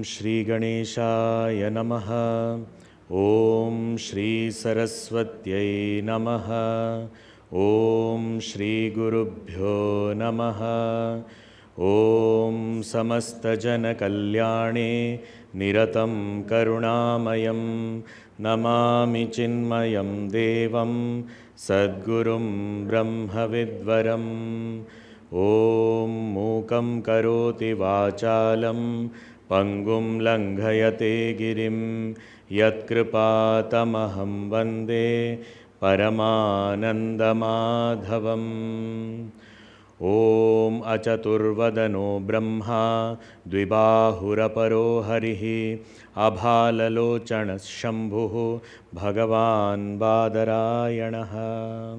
Shri Ganeshaya Namaha. Om Shri Saraswatyai Namaha. Om Shri Gurubhyo Namaha. Om Samasta Jana Kalyane Niratam Karunamayam Namami Chinmayam Devam Sadgurum Brahma Vidvaram. Om Mukam Karoti Vachalam Pangum Langhayate Girim Yatkripatamaham Vande Paramanandamadhavam. Om Achaturvadano Brahma Dvibahuraparo Harihi Abhalalochanas Shambhu Bhagavan Badarayanaha.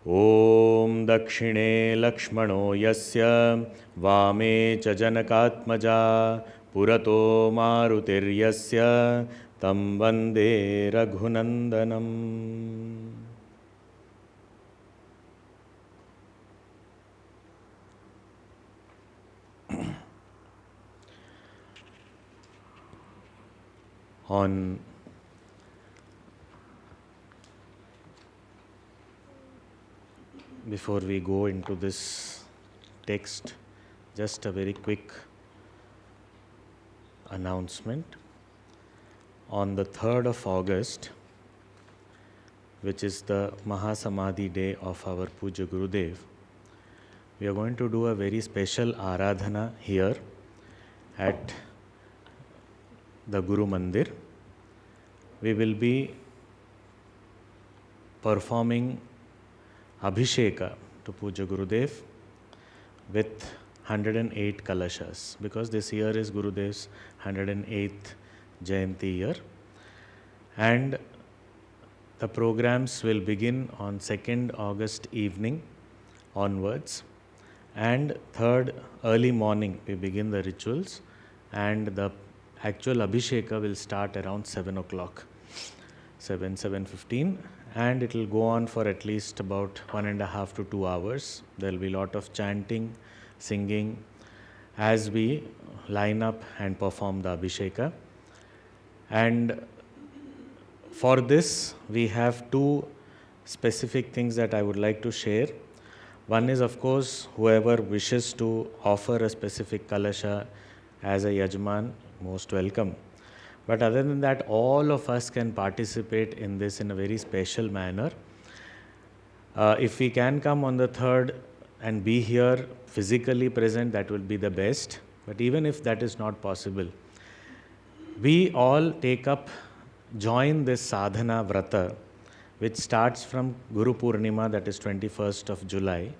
Om Dakshine Lakshmano Yasya Vame Cha Janakatmaja Purato Marutir Yasya Tam Vande Raghunandanam. Before we go into this text, just a very quick announcement. On the 3rd of August, which is the Mahasamadhi day of our Puja Gurudev, we are going to do a very special Aradhana here at the Guru Mandir. We will be performing Abhisheka to Puja Gurudev with 108 Kalashas, because this year is Gurudev's 108th Jayanti year. And the programs will begin on 2nd August evening onwards, and 3rd early morning we begin the rituals, and the actual Abhisheka will start around 7 o'clock, 7:15, and it will go on for at least about 1.5 to 2 hours. There will be a lot of chanting, singing as we line up and perform the Abhisheka. And for this, we have two specific things that I would like to share. One is, of course, whoever wishes to offer a specific Kalasha as a Yajman, most welcome. But other than that, all of us can participate in this in a very special manner. If we can come on the 3rd and be here physically present, that will be the best. But even if that is not possible, we all join this sadhana vrata, which starts from Guru Purnima, that is 21st of July,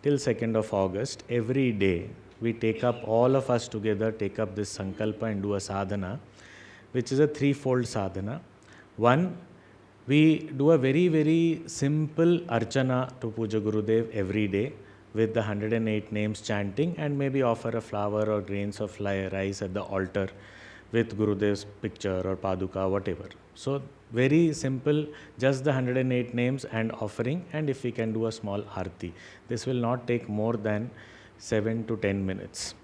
till 2nd of August. Every day, we all of us together take up this sankalpa and do a sadhana, which is a threefold sadhana. One, we do a very, very simple archana to Puja Gurudev every day with the 108 names chanting, and maybe offer a flower or grains of rice at the altar with Gurudev's picture or paduka, whatever. So very simple, just the 108 names and offering, and if we can do a small arti. This will not take more than 7 to 10 minutes.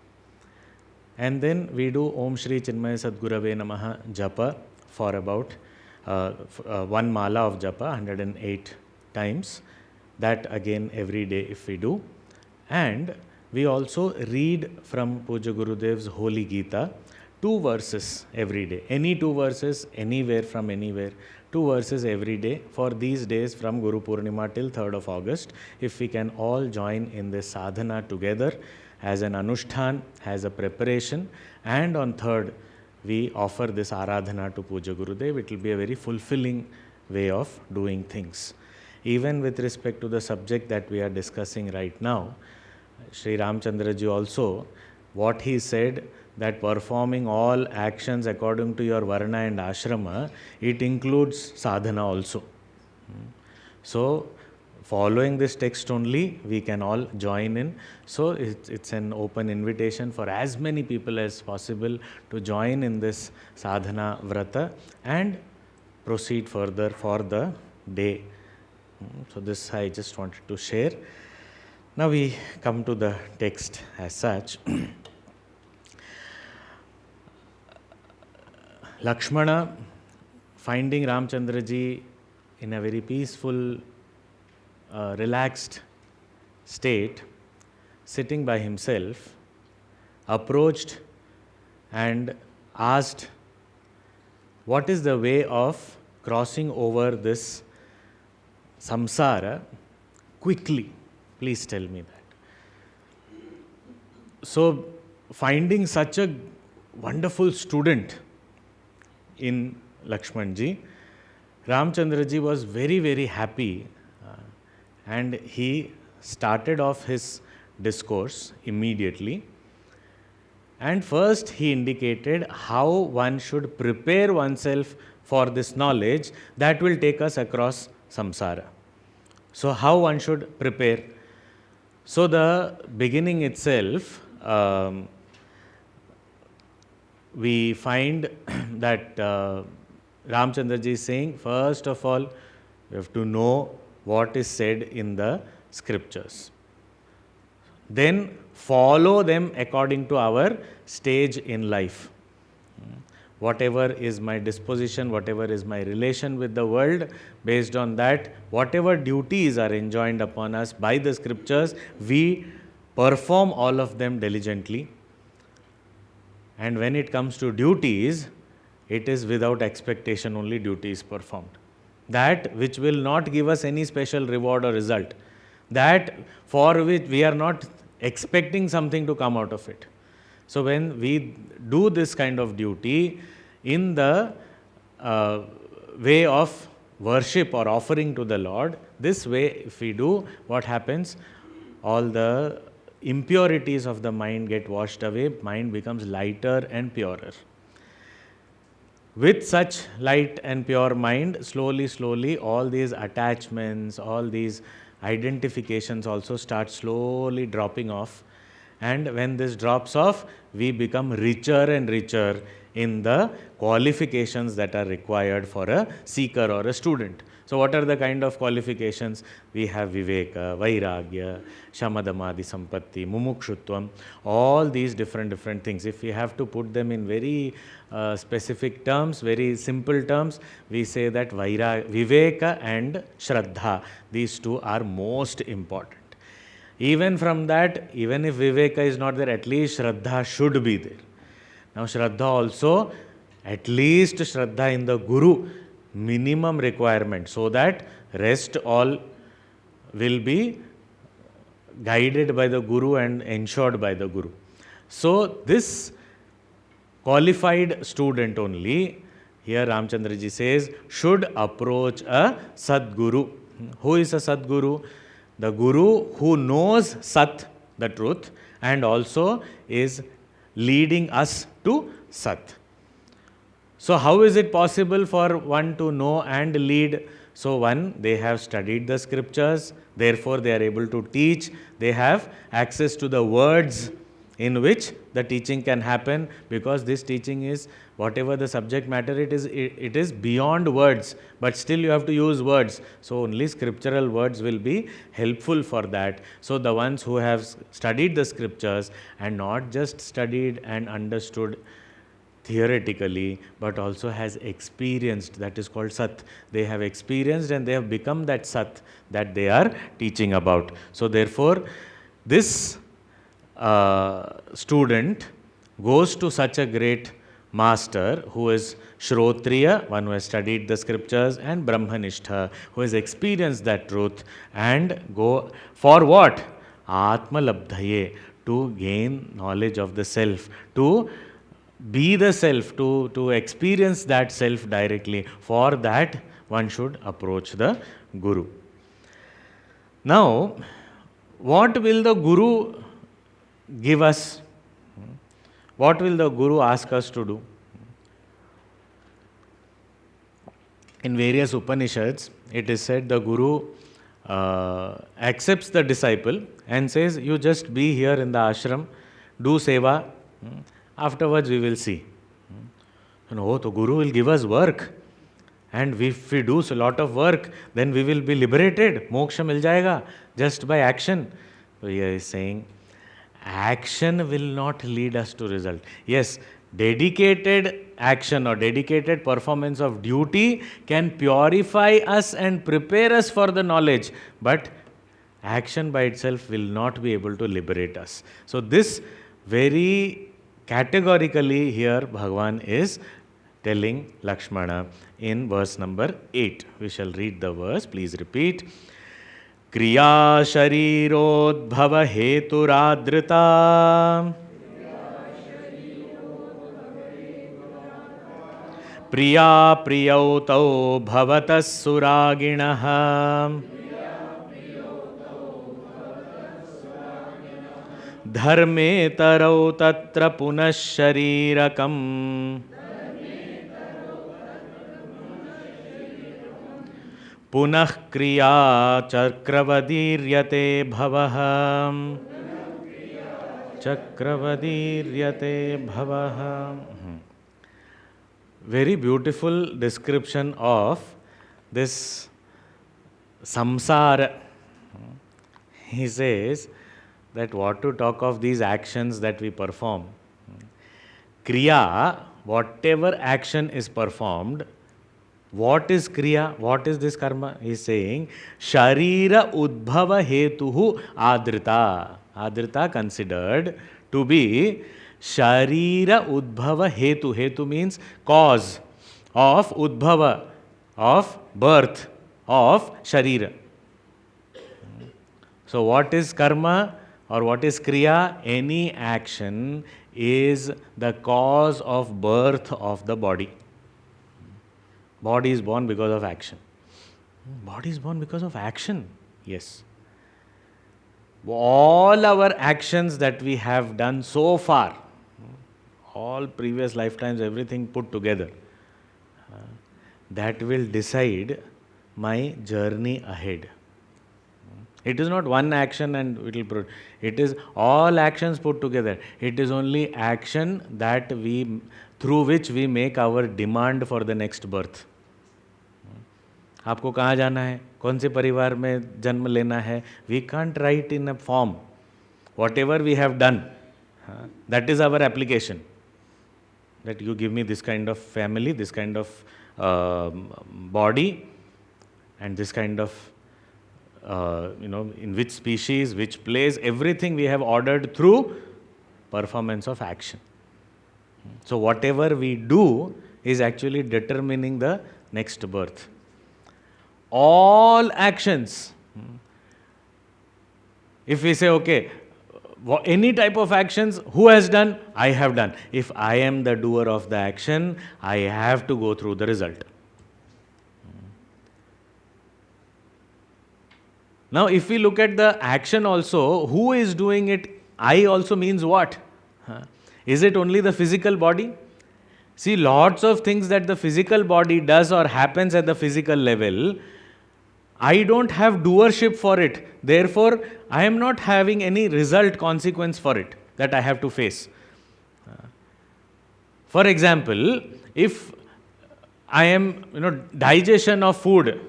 And then we do Om Shri Chinmaya Sadgurave Namaha Japa for about one mala of Japa, 108 times. That again every day if we do. And we also read from Puja Gurudev's Holy Gita, 2 verses every day. Any 2 verses, anywhere from anywhere, 2 verses every day for these days from Guru Purnima till 3rd of August. If we can all join in this sadhana together as an anushtan, as a preparation, and on 3rd we offer this aradhana to Puja Gurudev, it will be a very fulfilling way of doing things. Even with respect to the subject that we are discussing right now, Shri Ramchandra ji also, what he said, that performing all actions according to your varna and ashrama, it includes sadhana also. So, following this text only, we can all join in. So, it's an open invitation for as many people as possible to join in this sadhana vrata and proceed further for the day. So, this I just wanted to share. Now, we come to the text as such. Lakshmana, finding Ramchandra ji in a very peaceful, relaxed state, sitting by himself, approached and asked, what is the way of crossing over this samsara quickly? Please tell me that. So, finding such a wonderful student in Lakshman ji, Ramchandra ji was very, very happy, and he started off his discourse immediately. And first he indicated how one should prepare oneself for this knowledge that will take us across samsara. So, how one should prepare? So, the beginning itself, we find that Ramchandra ji is saying, first of all, we have to know what is said in the scriptures. Then follow them according to our stage in life. Whatever is my disposition, whatever is my relation with the world, based on that, whatever duties are enjoined upon us by the scriptures, we perform all of them diligently. And when it comes to duties, it is without expectation only duty is performed. That which will not give us any special reward or result. That for which we are not expecting something to come out of it. So when we do this kind of duty in the way of worship or offering to the Lord, this way if we do, what happens? All the impurities of the mind get washed away, mind becomes lighter and purer. With such light and pure mind, slowly, slowly, all these attachments, all these identifications also start slowly dropping off. And when this drops off, we become richer and richer in the qualifications that are required for a seeker or a student. So, what are the kind of qualifications? We have Viveka, Vairagya, Shamadamadi Sampatti, Mumukshutvam, all these different things. If we have to put them in very specific terms, very simple terms, we say that Viveka and Shraddha, these two are most important. Even from that, even if Viveka is not there, at least Shraddha should be there. Now, Shraddha also, at least Shraddha in the Guru, minimum requirement, so that rest all will be guided by the Guru and ensured by the Guru. So, this qualified student only, here Ramchandra ji says, should approach a Sadguru. Who is a Sadguru? The Guru who knows Sat, the truth, and also is leading us to Sat. So, how is it possible for one to know and lead? So, one, they have studied the scriptures, therefore they are able to teach, they have access to the words in which the teaching can happen, because this teaching is, whatever the subject matter it is beyond words, but still you have to use words. So, only scriptural words will be helpful for that. So, the ones who have studied the scriptures and not just studied and understood theoretically, but also has experienced, that is called Sat. They have experienced and they have become that Sat that they are teaching about. So, therefore, this student goes to such a great master who is Shrotriya, one who has studied the scriptures, and Brahmanishtha, who has experienced that truth, and go for what? Atma labdhaye, to gain knowledge of the self, to be the self, to experience that self directly. For that, one should approach the Guru. Now, what will the Guru give us? What will the Guru ask us to do? In various Upanishads, it is said the Guru accepts the disciple and says, you just be here in the ashram, do seva, afterwards we will see. No, the Guru will give us work. And if we do a lot of work, then we will be liberated. Moksha mil jayega just by action. So he is saying, action will not lead us to result. Yes, dedicated action or dedicated performance of duty can purify us and prepare us for the knowledge. But action by itself will not be able to liberate us. So this very categorically here Bhagavan is telling Lakshmana in verse number 8. We shall read the verse. Please repeat. Kriya sharirodbhava heturadrita priya priyautau bhavatas suraginaha dharme tarau tatra punash sharirakam पुनः क्रिया चक्रवदीर्यते भवः चक्रवदीर्यते भवः. Very beautiful description of this samsara. He says that what to talk of these actions that we perform. Kriya, whatever action is performed. What is kriya? What is this karma? He is saying, Sharira udbhava hetuhu adrita. Adrita considered to be Sharira udbhava hetu. Hetu means cause of udbhava, of birth, of Sharira. So what is karma or what is kriya? Any action is the cause of birth of the body. Body is born because of action. Body is born because of action. Yes. All our actions that we have done so far, all previous lifetimes, everything put together, that will decide my journey ahead. It is not one action and it is all actions put together. It is only action that through which we make our demand for the next birth. आपको कहाँ जाना है, कौन से परिवार में जन्म लेना है, we can't write in a form. Whatever we have done, that is our application. That you give me this kind of family, this kind of body, and this kind of, in which species, which place, everything we have ordered through performance of action. So whatever we do is actually determining the next birth. All actions. If we say, okay, any type of actions, who has done? I have done. If I am the doer of the action, I have to go through the result. Now, if we look at the action also, who is doing it? I also means what? Is it only the physical body? See, lots of things that the physical body does or happens at the physical level, I don't have doership for it. Therefore, I am not having any result consequence for it that I have to face. For example, if I am, digestion of food,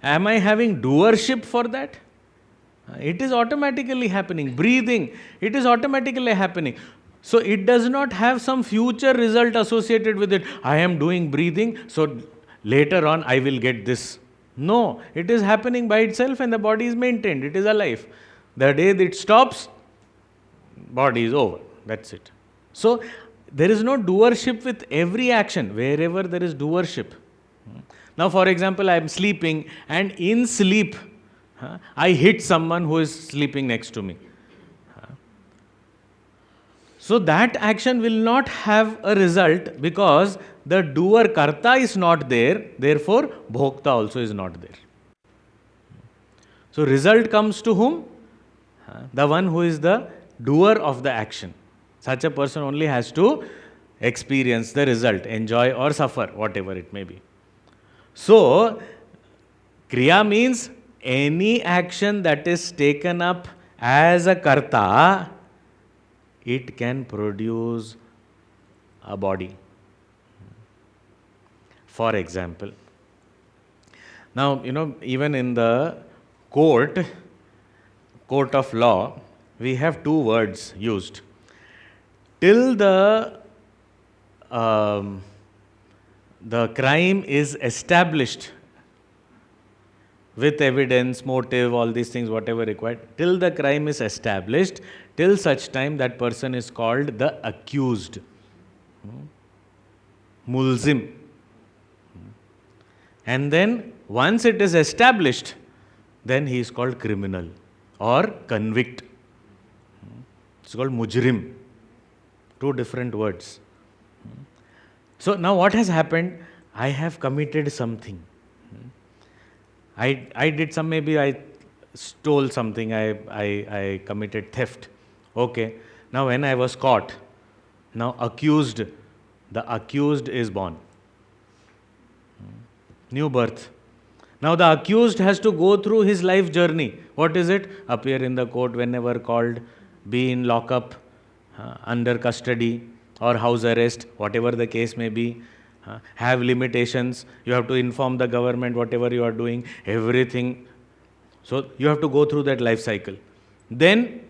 am I having doership for that? It is automatically happening. Breathing, it is automatically happening. So it does not have some future result associated with it. I am doing breathing, so later on I will get this. No, it is happening by itself and the body is maintained. It is alive. The day it stops, body is over. That's it. So there is no doership with every action, wherever there is doership. Now, for example, I am sleeping, and in sleep, I hit someone who is sleeping next to me. So that action will not have a result because the doer karta is not there, therefore bhokta also is not there. So result comes to whom? The one who is the doer of the action. Such a person only has to experience the result, enjoy or suffer, whatever it may be. So, kriya means any action that is taken up as a karta, it can produce a body. For example, now, even in the court of law, we have two words used. Till the crime is established with evidence, motive, all these things, whatever required, till the crime is established, till such time that person is called the accused. Mulzim. And then once it is established, then he is called criminal or convict. It's called mujrim. Two different words. So now what has happened? I have committed something. I did some, maybe I stole something, I committed theft. Okay. Now when I was caught, now the accused is born. New birth. Now the accused has to go through his life journey. What is it? Appear in the court whenever called, be in lockup, under custody or house arrest, whatever the case may be, have limitations. You have to inform the government whatever you are doing, everything. So you have to go through that life cycle. Then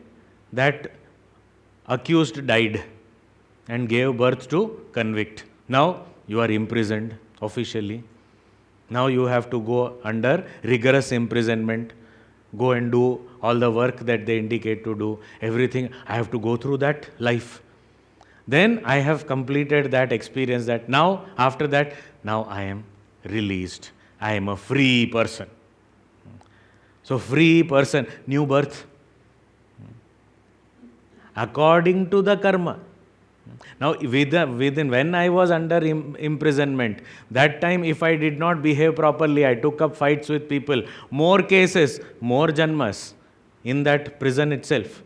that accused died and gave birth to convict. Now you are imprisoned officially. Now you have to go under rigorous imprisonment, go and do all the work that they indicate to do, everything. I have to go through that life. Then I have completed that experience, that now, after that, now I am released. I am a free person. So free person, new birth. According to the karma. Now, within when I was under imprisonment, that time if I did not behave properly, I took up fights with people, more cases, more janmas in that prison itself.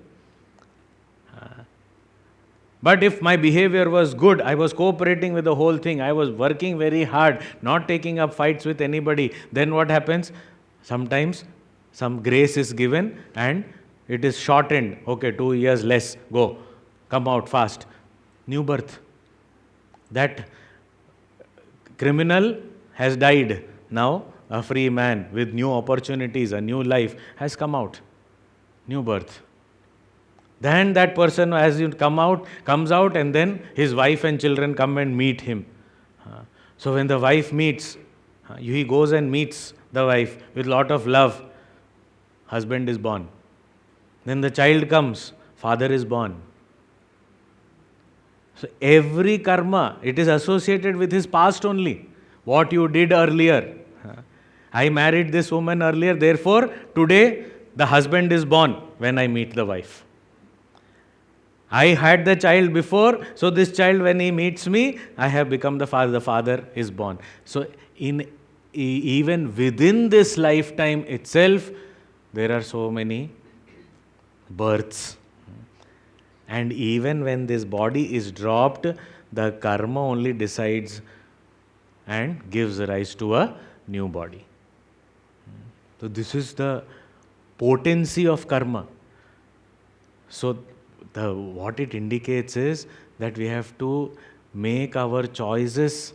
But if my behavior was good, I was cooperating with the whole thing, I was working very hard, not taking up fights with anybody, then what happens? Sometimes some grace is given and it is shortened. Okay, 2 years less, go, come out fast. New birth. That criminal has died. Now a free man with new opportunities, a new life has come out. New birth. Then that person, as you comes out, and then his wife and children come and meet him. So when the wife meets, he goes and meets the wife with lot of love. Husband is born. Then the child comes, father is born. So every karma, it is associated with his past only. What you did earlier. I married this woman earlier, therefore today the husband is born when I meet the wife. I had the child before, so this child, when he meets me, I have become the father is born. So even within this lifetime itself, there are so many births. And even when this body is dropped, the karma only decides and gives rise to a new body. So this is the potency of karma. So what it indicates is that we have to make our choices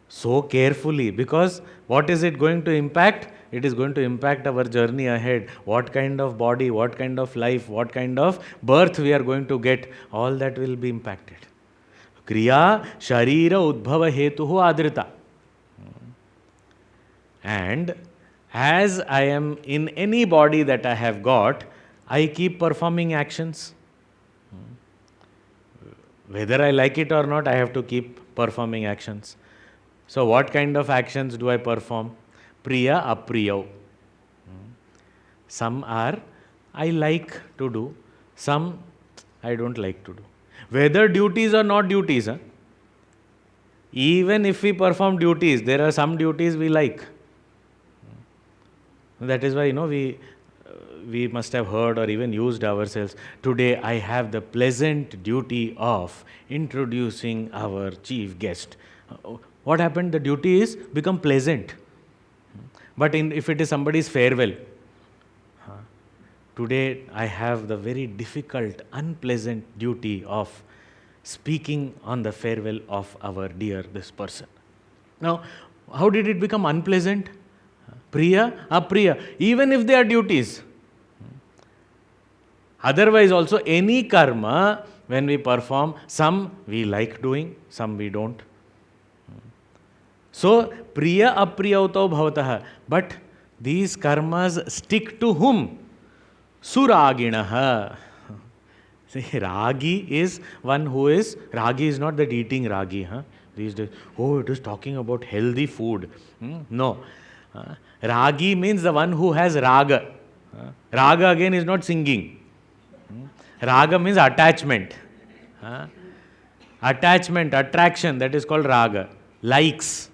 so carefully, because what is it going to impact? It is going to impact our journey ahead. What kind of body, what kind of life, what kind of birth we are going to get, all that will be impacted. Kriya sharira udbhava hetuhu adrita. And as I am in any body that I have got, I keep performing actions. Whether I like it or not, I have to keep performing actions. So what kind of actions do I perform? Priya, apriya. Some are I like to do, some I don't like to do. Whether duties or not duties, even if we perform duties, there are some duties we like. That is why, we must have heard or even used ourselves. Today I have the pleasant duty of introducing our chief guest. What happened? The duty is become pleasant. But if it is somebody's farewell, today I have the very difficult, unpleasant duty of speaking on the farewell of our dear this person. Now, how did it become unpleasant? Priya, apriya, even if they are duties. Otherwise also any karma, when we perform, some we like doing, some we don't. So, priya apriyauto bhavatah. But these karmas stick to whom? Suraginaha. See, ragi is one who is, ragi is not that eating ragi. These days, it is talking about healthy food. No. Ragi means the one who has raga. Raga again is not singing. Raga means attachment. Attachment, attraction, that is called raga. Likes.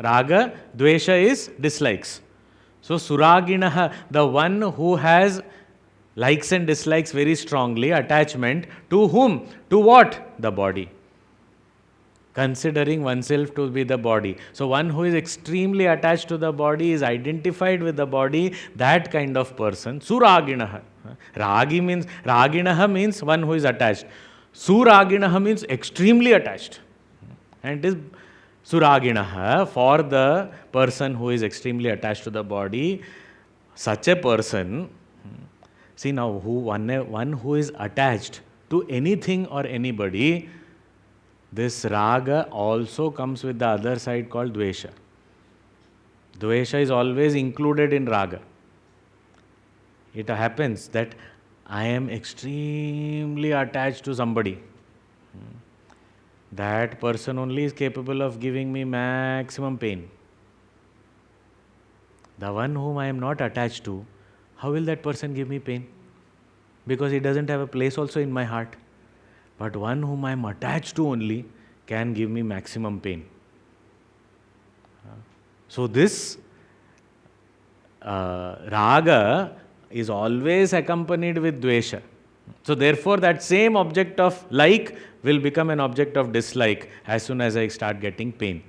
Raga, dvesha is dislikes. So, suraginaha, the one who has likes and dislikes very strongly, attachment to whom? To what? The body. Considering oneself to be the body. So, one who is extremely attached to the body, is identified with the body, that kind of person, suraginaha. Raginaha means one who is attached. Suraginaha means extremely attached. And it is suraginaha for the person who is extremely attached to the body. Such a person, see now, one who is attached to anything or anybody, this raga also comes with the other side called dvesha. Dvesha is always included in raga. It happens that I am extremely attached to somebody. That person only is capable of giving me maximum pain. The one whom I am not attached to, how will that person give me pain? Because he doesn't have a place also in my heart. But one whom I am attached to only can give me maximum pain. So this raga is always accompanied with dvesha. So therefore that same object of like will become an object of dislike as soon as I start getting pain.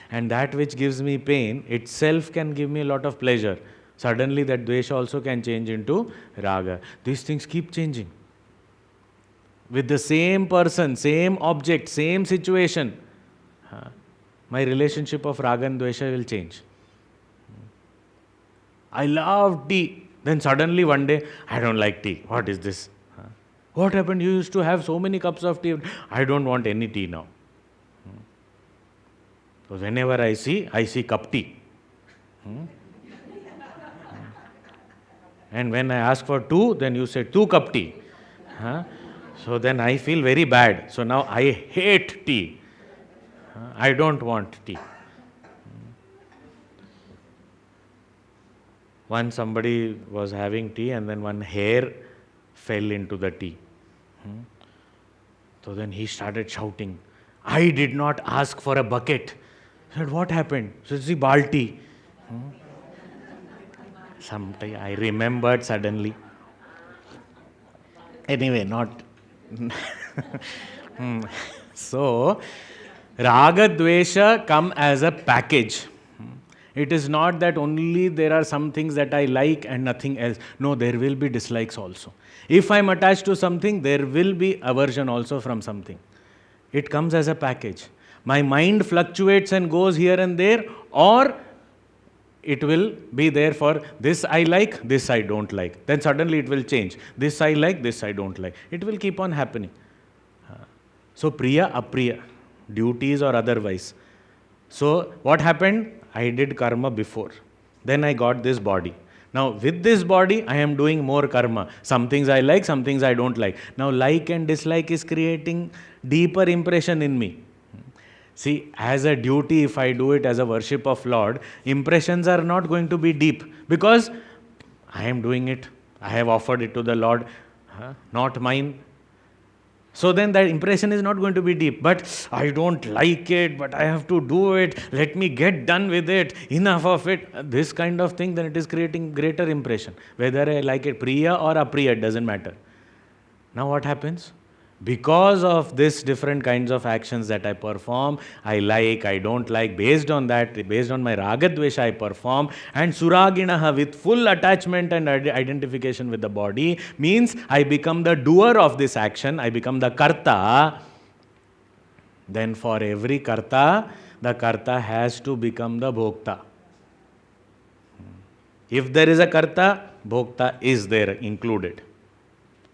And that which gives me pain itself can give me a lot of pleasure. Suddenly that dvesha also can change into raga. These things keep changing. With the same person, same object, same situation, my relationship of raga and dvesha will change. I love tea. Then suddenly one day, I don't like tea. What is this? What happened? You used to have so many cups of tea. I don't want any tea now. So whenever I see cup tea. And when I ask for two, then you say 2 cup tea. So then I feel very bad. So now I hate tea. I don't want tea. Once somebody was having tea and then one hair fell into the tea. So then he started shouting, I did not ask for a bucket. I said, what happened? So it's the balti. Sometime I remembered suddenly. Anyway, not. So, raga dvesha come as a package. It is not that only there are some things that I like and nothing else. No, there will be dislikes also. If I am attached to something, there will be aversion also from something. It comes as a package. My mind fluctuates and goes here and there, or it will be there for this I like, this I don't like. Then suddenly it will change. This I like, this I don't like. It will keep on happening. So, priya, apriya, duties or otherwise. So, what happened? I did karma before. Then I got this body. Now, with this body, I am doing more karma. Some things I like, some things I don't like. Now, like and dislike is creating deeper impression in me. See, as a duty, if I do it as a worship of Lord, impressions are not going to be deep because I am doing it. I have offered it to the Lord, not mine. So then that impression is not going to be deep. But I don't like it, but I have to do it. Let me get done with it. Enough of it. This kind of thing, then it is creating greater impression. Whether I like it priya or apriya, it doesn't matter. Now what happens? Because of this different kinds of actions that I perform, I like, I don't like, based on that, based on my ragadvesha I perform, and suraginaha with full attachment and identification with the body, means I become the doer of this action, I become the karta. Then for every karta, the karta has to become the bhokta. If there is a karta, bhokta is there included.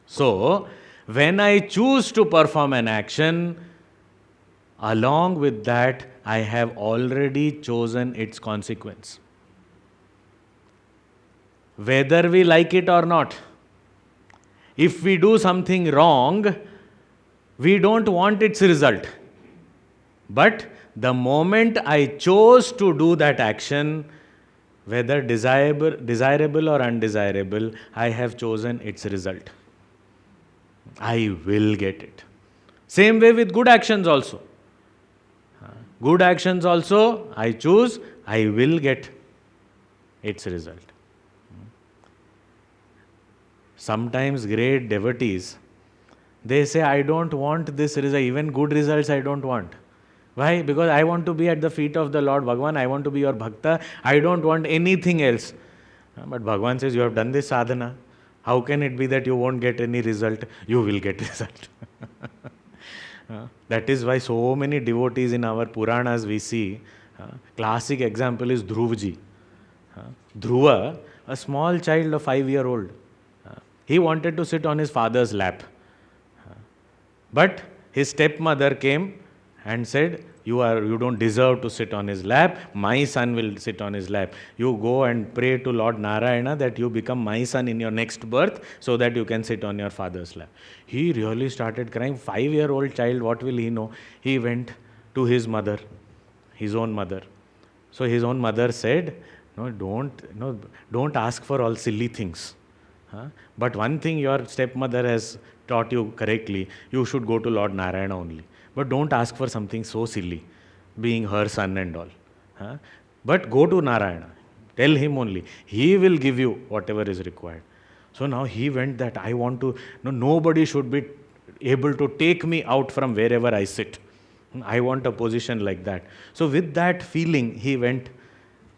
So, when I choose to perform an action, along with that, I have already chosen its consequence. Whether we like it or not, if we do something wrong, we don't want its result. But the moment I chose to do that action, whether desirable or undesirable, I have chosen its result. I will get it. Same way with good actions also. Good actions also, I choose, I will get its result. Sometimes great devotees, they say, I don't want this result, even good results I don't want. Why? Because I want to be at the feet of the Lord Bhagavan, I want to be your bhakta, I don't want anything else. But Bhagavan says, you have done this sadhana. How can it be that you won't get any result? You will get result. That is why so many devotees in our Puranas we see. Classic example is Dhruvji. Dhruva, a small child of 5-year-old, he wanted to sit on his father's lap. But his stepmother came and said, you don't deserve to sit on his lap. My son will sit on his lap. You go and pray to Lord Narayana that you become my son in your next birth so that you can sit on your father's lap. He really started crying. 5-year-old child, what will he know? He went to his mother, his own mother. So his own mother said, don't ask for all silly things. But one thing your stepmother has taught you correctly, you should go to Lord Narayana only. But don't ask for something so silly, being her son and all. But go to Narayana. Tell him only. He will give you whatever is required. So now he went that I want to, nobody should be able to take me out from wherever I sit. I want a position like that. So with that feeling, he went.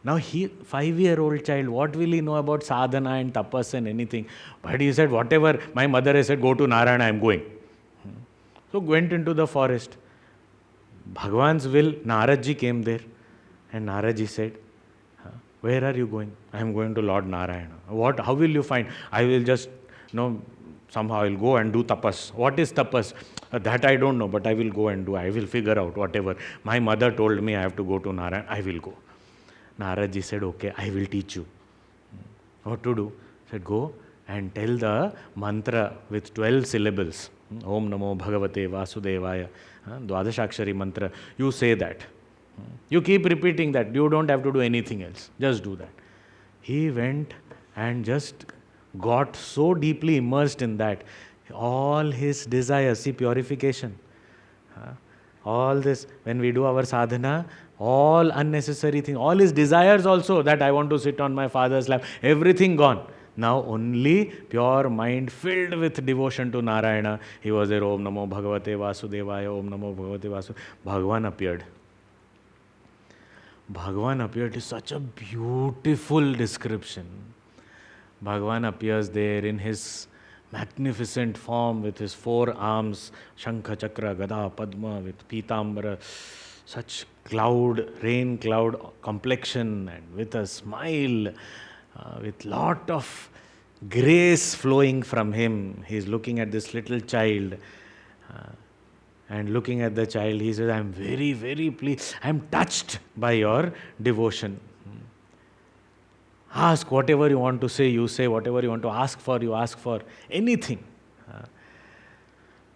Now 5-year-old child, what will he know about sadhana and tapas and anything? But he said, whatever my mother has said, go to Narayana, I am going. So went into the forest. Bhagwan's will, Naradji came there. And Naradji said, where are you going? I am going to Lord Narayana. What? How will you find? I will just, somehow I will go and do tapas. What is tapas? That I don't know, but I will go and do. I will figure out whatever. My mother told me I have to go to Narayana. I will go. Naradji said, okay, I will teach you. What to do? He said, go and tell the mantra with 12 syllables. Om Namo Bhagavate Vasudevaya. Dwadashakshari mantra. You say that. You keep repeating that. You don't have to do anything else. Just do that. He went and just got so deeply immersed in that. All his desires, see, purification. All this, when we do our sadhana, all unnecessary things, all his desires also, that I want to sit on my father's lap, everything gone. Now only pure mind filled with devotion to Narayana. He was there, Om Namo Bhagavate Vasudevaya, Om Namo Bhagavate Vasudevaya. Bhagavan appeared. Bhagavan appeared is such a beautiful description. Bhagavan appears there in his magnificent form with his 4 arms, Shankha, Chakra, Gada, Padma, with Pitambara, such cloud, rain cloud complexion, and with a smile, with lot of grace flowing from him. He is looking at this little child, and looking at the child, he says, I am very, very pleased, I am touched by your devotion. Ask whatever you want to say, you say. Whatever you want to ask for, you ask for. Anything.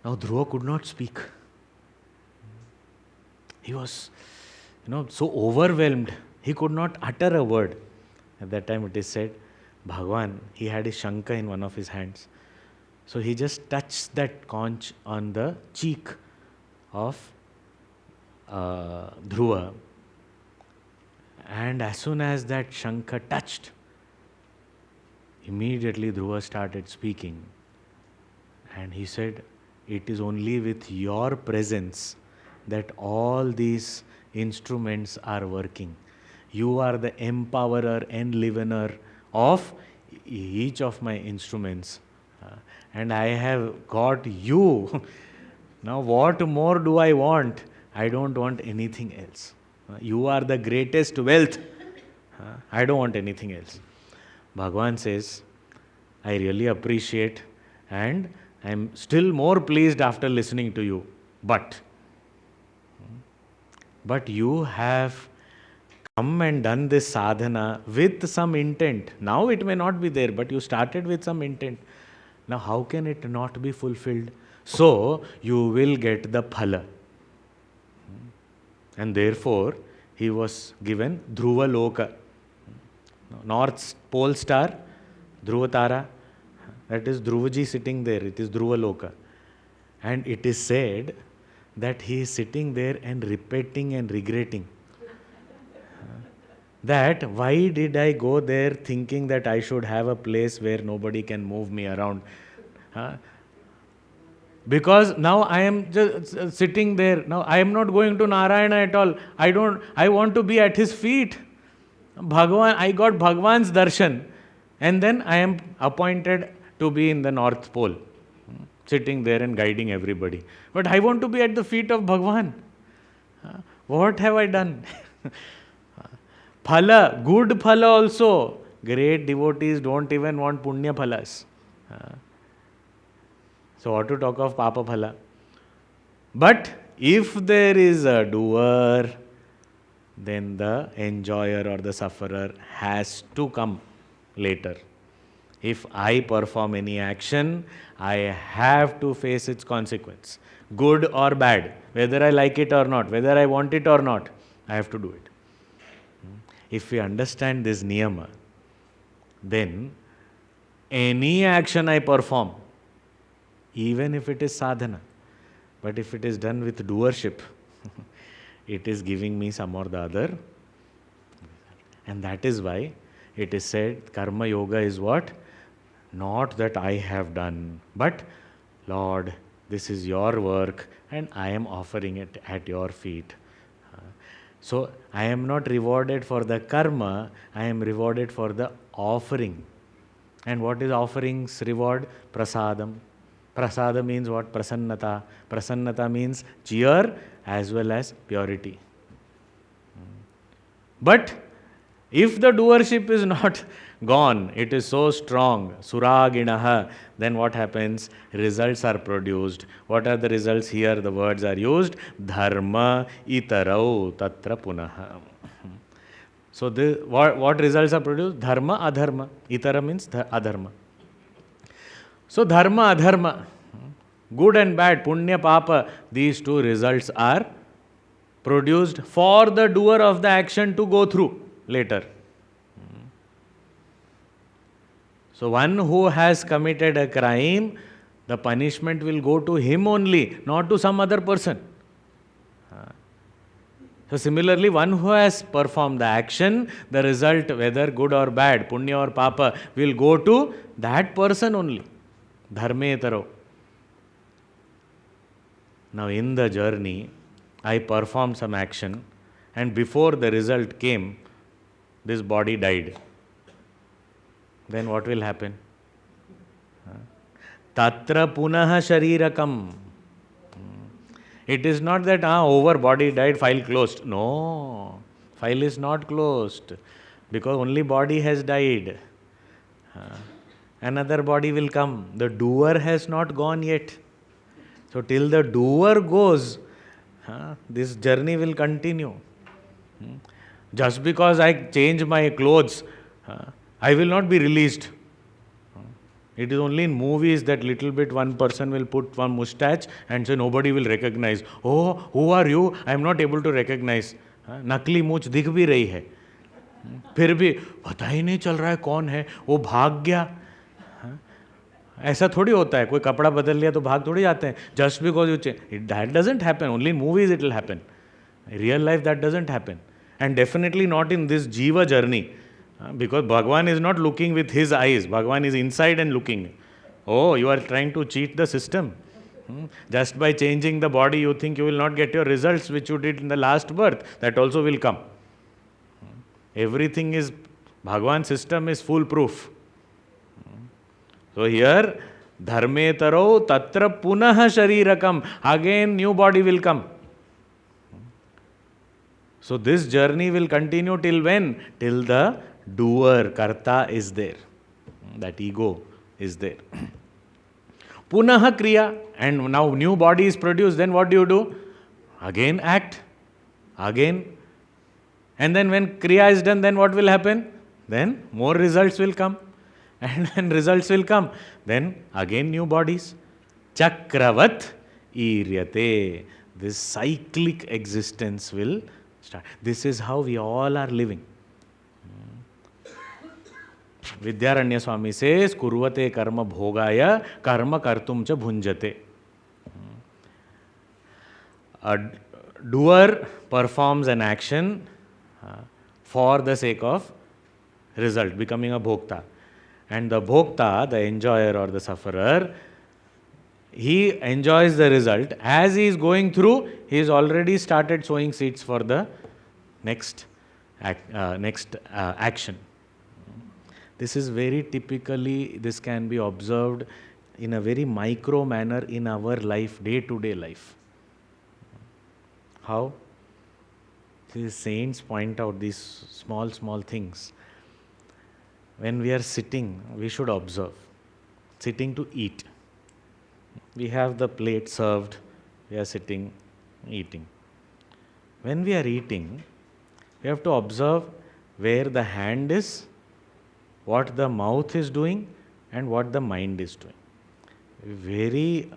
Now Dhruva could not speak. He was, so overwhelmed. He could not utter a word. At that time it is said, Bhagwan, he had his Shankha in one of his hands. So he just touched that conch on the cheek of Dhruva. And as soon as that Shankha touched, immediately Dhruva started speaking. And he said, it is only with your presence that all these instruments are working. You are the empowerer and livener of each of my instruments. And I have got you. Now what more do I want? I don't want anything else. You are the greatest wealth. I don't want anything else. Bhagavan says, I really appreciate and I am still more pleased after listening to you. But you have come and done this sadhana with some intent. Now it may not be there, but you started with some intent. Now how can it not be fulfilled? So you will get the phala. And therefore he was given Dhruva Loka. North pole star, Dhruva Tara. That is Dhruvaji sitting there. It is Dhruva Loka. And it is said that he is sitting there and repeating and regretting. That why did I go there thinking that I should have a place where nobody can move me around? Because now I am just sitting there. Now I am not going to Narayana at all. I want to be at his feet. Bhagavan, I got Bhagavan's darshan. And then I am appointed to be in the North Pole, sitting there and guiding everybody. But I want to be at the feet of Bhagavan. What have I done? Phala, good phala also. Great devotees don't even want punya phalas. So what to talk of papa phala? But if there is a doer, then the enjoyer or the sufferer has to come later. If I perform any action, I have to face its consequence. Good or bad, whether I like it or not, whether I want it or not, I have to do it. If we understand this niyama, then any action I perform, even if it is sadhana, but if it is done with doership, it is giving me some or the other. And that is why it is said, karma yoga is what? Not that I have done, but Lord, this is your work and I am offering it at your feet. So I am not rewarded for the karma, I am rewarded for the offering. And what is offering's reward? Prasadam. Prasada means what? Prasannata. Prasannata means cheer as well as purity. But if the doership is not gone, it is so strong, suraginaha, then what happens? Results are produced. What are the results? Here the words are used. Dharma itarau tatra punaha. So what results are produced? Dharma, adharma. Itara means adharma. So dharma, adharma, good and bad, punya, papa, these two results are produced for the doer of the action to go through later. So one who has committed a crime, the punishment will go to him only, not to some other person. So similarly, one who has performed the action, the result, whether good or bad, punya or papa, will go to that person only. Dharme taro. Now in the journey, I performed some action and before the result came, this body died. Then what will happen? Tatra punaha sharirakam. It is not that over body died, file closed. No, file is not closed because only body has died. Another body will come. The doer has not gone yet. So till the doer goes, this journey will continue. Just because I change my clothes, I will not be released. It is only in movies that little bit one person will put one mustache and so nobody will recognize. Oh, who are you? I am not able to recognize. नकली मूछ दिख भी रही है, फिर भी पता ही नहीं चल रहा है कौन है, वो भाग गया. ऐसा थोड़ी होता है, कोई कपड़ा बदल लिया तो भाग थोड़ी जाते हैं. Just because you change, that doesn't happen. Only in movies it will happen. Real life that doesn't happen. And definitely not in this जीवा journey. Because Bhagwan is not looking with his eyes. Bhagwan is inside and looking. Oh, you are trying to cheat the system. Just by changing the body, you think you will not get your results which you did in the last birth. That also will come. Everything is, Bhagwan's system is foolproof. So here, dharme taro tatra punah sharirakam. Again, new body will come. So this journey will continue till when? Till the doer, karta is there. That ego is there. Punaha kriya, and now new body is produced, then what do? Again act, again. And then when kriya is done, then what will happen? Then more results will come. And when results will come, then again new bodies. Chakravat iryate. This cyclic existence will start. This is how we all are living. Vidyaranya Swami says, Kurvate karma bhogaya karma kartum cha bhunjate. A doer performs an action for the sake of result, becoming a bhokta. And the bhokta, the enjoyer or the sufferer, he enjoys the result. As he is going through, he has already started sowing seeds for the next action. This is very typically, this can be observed in a very micro manner in our life, day-to-day life. How? These saints point out these small things. When we are sitting, we should observe. Sitting to eat. We have the plate served, we are sitting, eating. When we are eating, we have to observe where the hand is, what the mouth is doing, and what the mind is doing. Very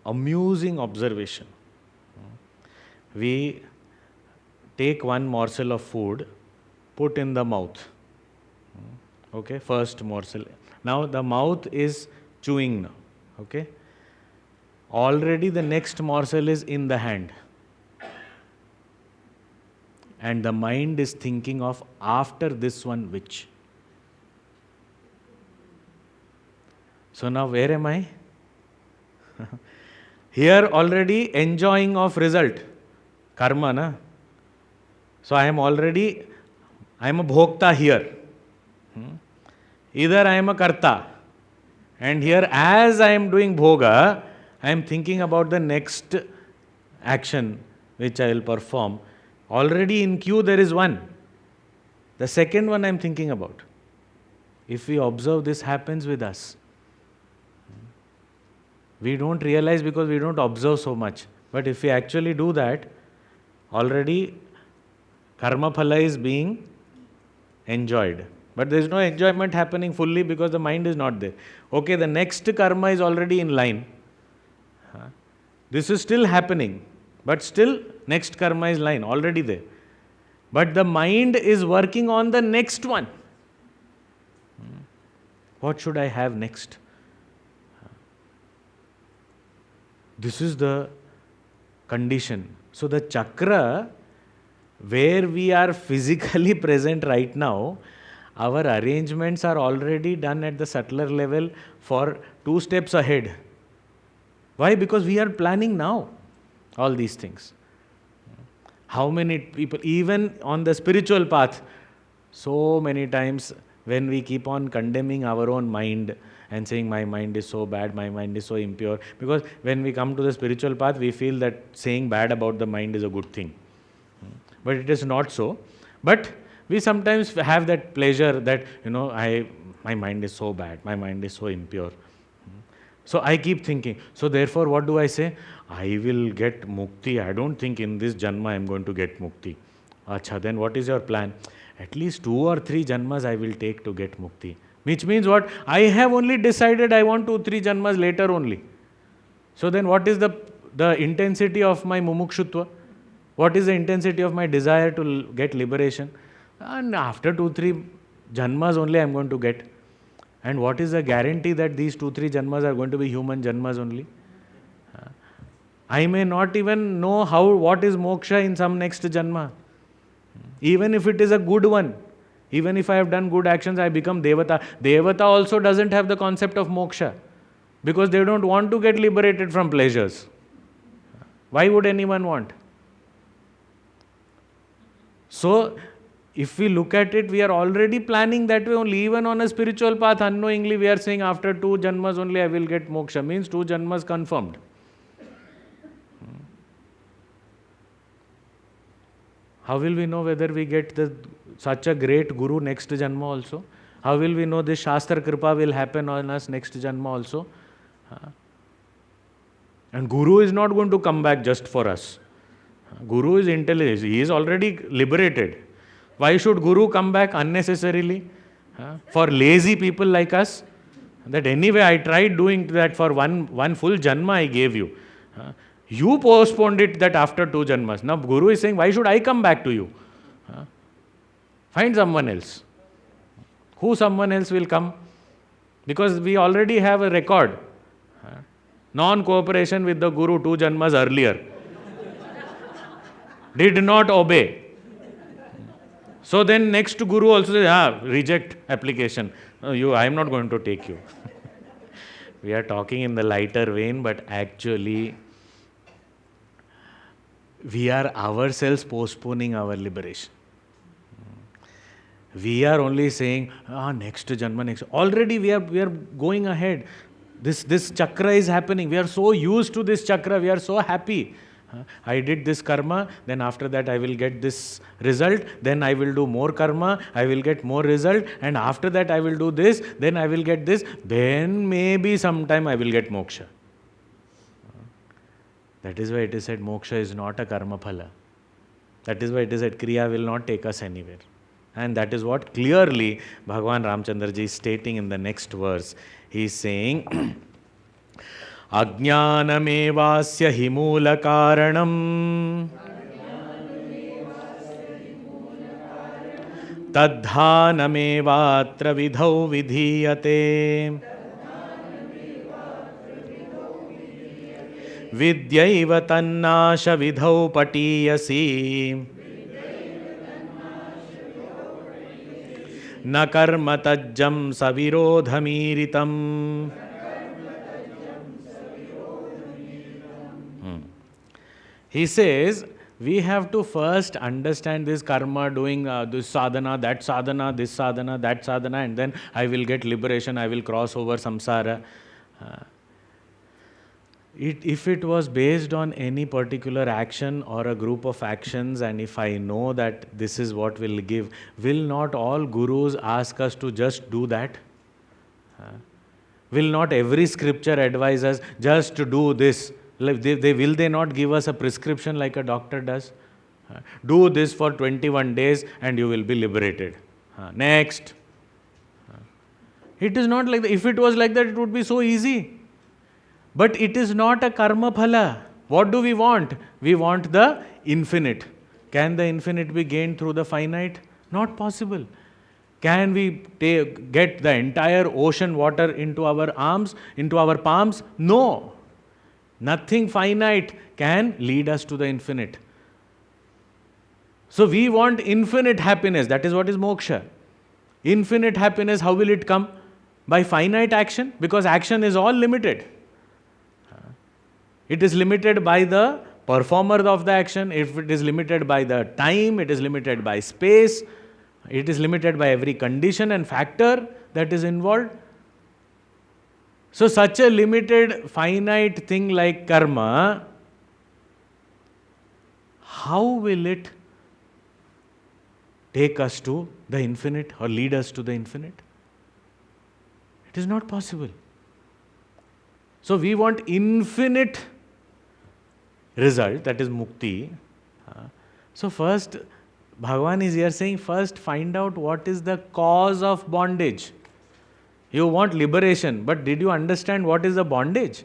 amusing observation. We take one morsel of food, put in the mouth. Okay, first morsel. Now the mouth is chewing now. Okay. Already the next morsel is in the hand. And the mind is thinking of after this one which. So now where am I? Here already enjoying of result. Karma, na? So I am a bhokta here. Either I am a karta. And here as I am doing bhoga, I am thinking about the next action which I will perform. Already in queue there is one. The second one I am thinking about. If we observe, this happens with us. We don't realize because we don't observe so much. But if we actually do that, already karma phala is being enjoyed. But there is no enjoyment happening fully because the mind is not there. Okay, the next karma is already in line. This is still happening. But still, next karma is line, already there. But the mind is working on the next one. What should I have next? This is the condition. So the chakra, where we are physically present right now, our arrangements are already done at the subtler level for 2 steps ahead. Why? Because we are planning now all these things. How many people, even on the spiritual path, so many times when we keep on condemning our own mind and saying my mind is so bad, my mind is so impure, because when we come to the spiritual path, we feel that saying bad about the mind is a good thing. But it is not so. But we sometimes have that pleasure that, my mind is so bad, my mind is so impure. So I keep thinking, so therefore what do I say? I will get mukti. I don't think in this janma I am going to get mukti. Acha, then what is your plan? At least 2 or 3 janmas I will take to get mukti. Which means what? I have only decided I want 2, 3 janmas later only. So then what is the intensity of my mumukshutva? What is the intensity of my desire to get liberation? And after 2, 3 janmas only I am going to get. And what is the guarantee that these 2, 3 janmas are going to be human janmas only? I may not even know what is moksha in some next janma. Even if it is a good one, even if I have done good actions, I become Devata. Devata also doesn't have the concept of moksha because they don't want to get liberated from pleasures. Why would anyone want? So, if we look at it, we are already planning that way only. Even on a spiritual path, unknowingly, we are saying after 2 janmas only I will get moksha. Means 2 janmas confirmed. How will we know whether we get such a great guru next janma also? How will we know this Shastra Kripa will happen on us next janma also? And Guru is not going to come back just for us. Guru is intelligent. He is already liberated. Why should Guru come back unnecessarily? For lazy people like us? That anyway, I tried doing that for one full janma I gave you. You postponed it that after 2 janmas. Now Guru is saying, why should I come back to you? Find someone else. Who someone else will come? Because we already have a record. Non-cooperation with the Guru 2 janmas earlier. Did not obey. So then next Guru also says, reject application. I am not going to take you. We are talking in the lighter vein, but actually we are ourselves postponing our liberation. We are only saying, next janma, next. Already we are going ahead. This chakra is happening. We are so used to this chakra. We are so happy. I did this karma, then after that I will get this result, then I will do more karma, I will get more result, and after that I will do this, then I will get this, then maybe sometime I will get moksha. That is why it is said moksha is not a karma phala. That is why it is said kriya will not take us anywhere. And that is what clearly Bhagavan Ramchandra ji is stating in the next verse. He is saying, Ajnanamevasya himula karanam tadhanamevatra vidhau vidhiyate vidyaiva tannasha vidhau patiyasi na karma tajjam savirodhamiritam. He says, we have to first understand this karma, doing this sadhana, that sadhana, this sadhana, that sadhana, and then I will get liberation, I will cross over samsara. If it was based on any particular action or a group of actions, and if I know that this is what will give, will not all gurus ask us to just do that? Will not every scripture advise us just to do this? Will they not give us a prescription like a doctor does? Do this for 21 days and you will be liberated. Next. It is not like that. If it was like that, it would be so easy. But it is not a karma phala. What do we want? We want the infinite. Can the infinite be gained through the finite? Not possible. Can we get the entire ocean water into our arms, into our palms? No. Nothing finite can lead us to the infinite. So we want infinite happiness. That is what is moksha. Infinite happiness, how will it come? By finite action? Because action is all limited. It is limited by the performer of the action. If it is limited by the time, it is limited by space. It is limited by every condition and factor that is involved. So such a limited, finite thing like karma, how will it take us to the infinite or lead us to the infinite? It is not possible. So we want infinite result, that is mukti. So first, Bhagavan is here saying, first find out what is the cause of bondage. You want liberation, but did you understand what is the bondage?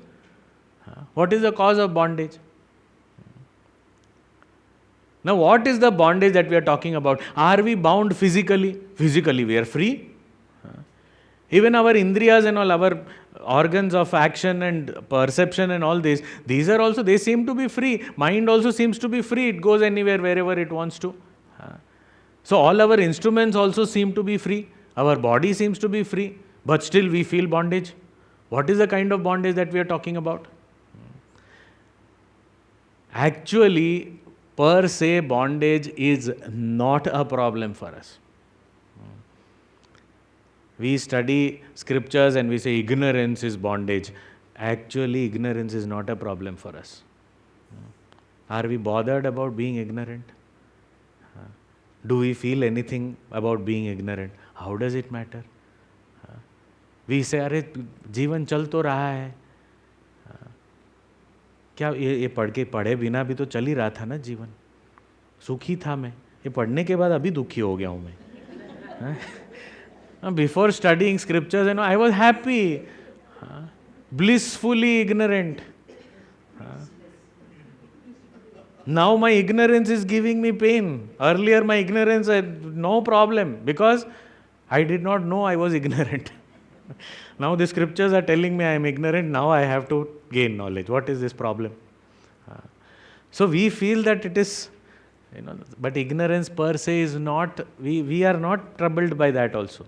What is the cause of bondage? Now, what is the bondage that we are talking about? Are we bound physically? Physically, we are free. Even our indriyas and all, our organs of action and perception and all this, these are also, they seem to be free. Mind also seems to be free. It goes anywhere, wherever it wants to. So, all our instruments also seem to be free. Our body seems to be free. But still we feel bondage. What is the kind of bondage that we are talking about? Actually, per se, bondage is not a problem for us. We study scriptures and we say ignorance is bondage. Actually, ignorance is not a problem for us. Are we bothered about being ignorant? Do we feel anything about being ignorant? How does it matter? We say, अरे जीवन चल तो रहा है, क्या ये पढ़े बिना भी तो चल ही रहा था ना जीवन, सुखी था मैं, ये पढ़ने के बाद अभी दुखी हो गया हूँ मैं. Before studying scriptures, I was happy, blissfully ignorant. Now my ignorance is giving me pain. Earlier my ignorance had no problem because I did not know I was ignorant. Now the scriptures are telling me I am ignorant. Now I have to gain knowledge. What is this problem? So we feel that it is, but ignorance per se is not, we are not troubled by that also.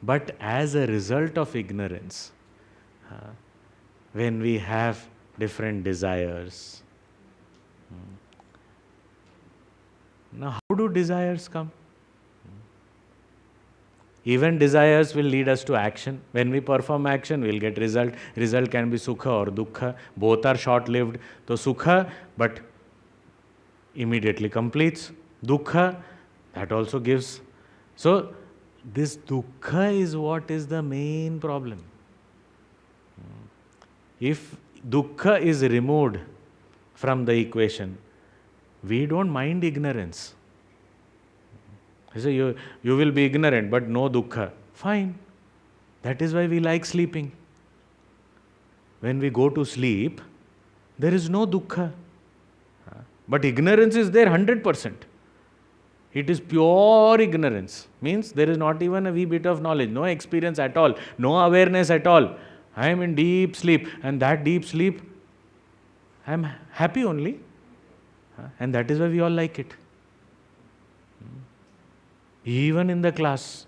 But as a result of ignorance, when we have different desires, now how do desires come? Even desires will lead us to action. When we perform action, we will get result. Result can be sukha or dukkha. Both are short-lived. So sukha, but immediately completes. Dukkha, that also gives. So this dukkha is what is the main problem. If dukkha is removed from the equation, we don't mind ignorance. You say, you will be ignorant, but no dukkha. Fine. That is why we like sleeping. When we go to sleep, there is no dukkha. But ignorance is there 100%. It is pure ignorance. Means there is not even a wee bit of knowledge, no experience at all, no awareness at all. I am in deep sleep, and that deep sleep, I am happy only. And that is why we all like it. Even in the class.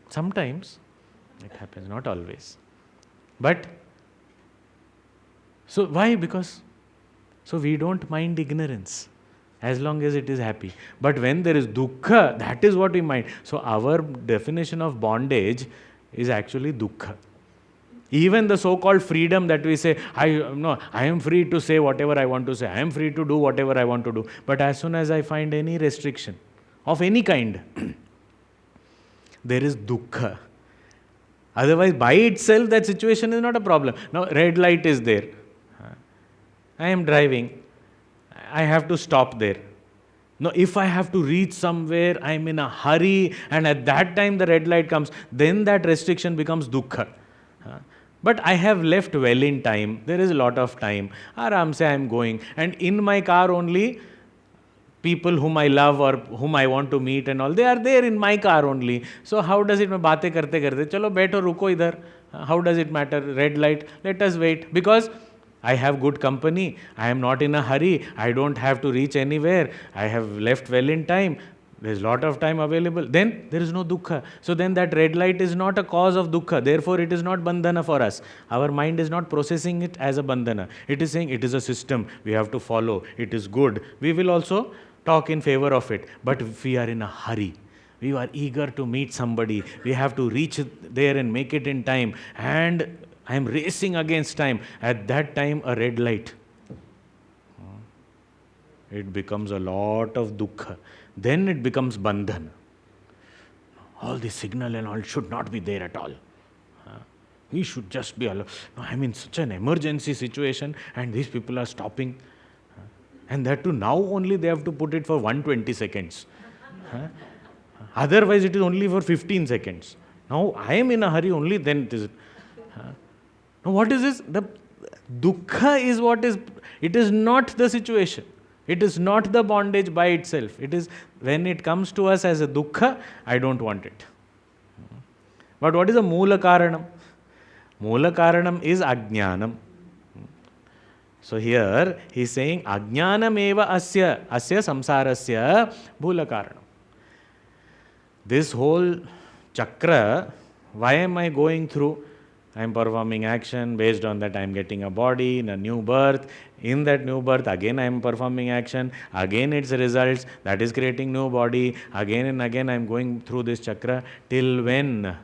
Sometimes it happens, not always. But, so why? Because, so we don't mind ignorance as long as it is happy. But when there is dukkha, that is what we mind. So our definition of bondage is actually dukkha. Even the so-called freedom that we say, I am free to say whatever I want to say, I am free to do whatever I want to do. But as soon as I find any restriction of any kind, there is dukkha. Otherwise, by itself, that situation is not a problem. Now, red light is there. I am driving. I have to stop there. Now, if I have to reach somewhere, I am in a hurry, and at that time the red light comes, then that restriction becomes dukkha. But I have left well in time. There is a lot of time. Aram se I am going. And in my car only, people whom I love or whom I want to meet and all, they are there in my car only. So how does it, मैं बातें करते करते, चलो बैठो रुको इधर. How does it matter? Red light, let us wait. Because I have good company. I am not in a hurry. I don't have to reach anywhere. I have left well in time. There is a lot of time available. Then there is no dukkha. So then that red light is not a cause of dukkha. Therefore it is not bandhana for us. Our mind is not processing it as a bandhana. It is saying it is a system. We have to follow. It is good. We will also talk in favor of it. But if we are in a hurry, we are eager to meet somebody, we have to reach there and make it in time, and I am racing against time. At that time, a red light, it becomes a lot of dukkha. Then it becomes bandhan. All the signal and all should not be there at all. We should just be alone. No, I'm in such an emergency situation and these people are stopping. And that too, now only they have to put it for 120 seconds. Otherwise, it is only for 15 seconds. Now I am in a hurry, only then it is. Now what is this? The dukkha is what is, it is not the situation. It is not the bondage by itself. It is when it comes to us as a dukkha, I don't want it. But what is the moola karanam? Moola karanam is ajnanam. So here he is saying ajnanam eva asya samsarasya moola karanam. This whole chakra, why am I going through? I am performing action, based on that I am getting a body, in a new birth. In that new birth, again I am performing action, again its results, that is creating new body, again and again I am going through this chakra. Till when?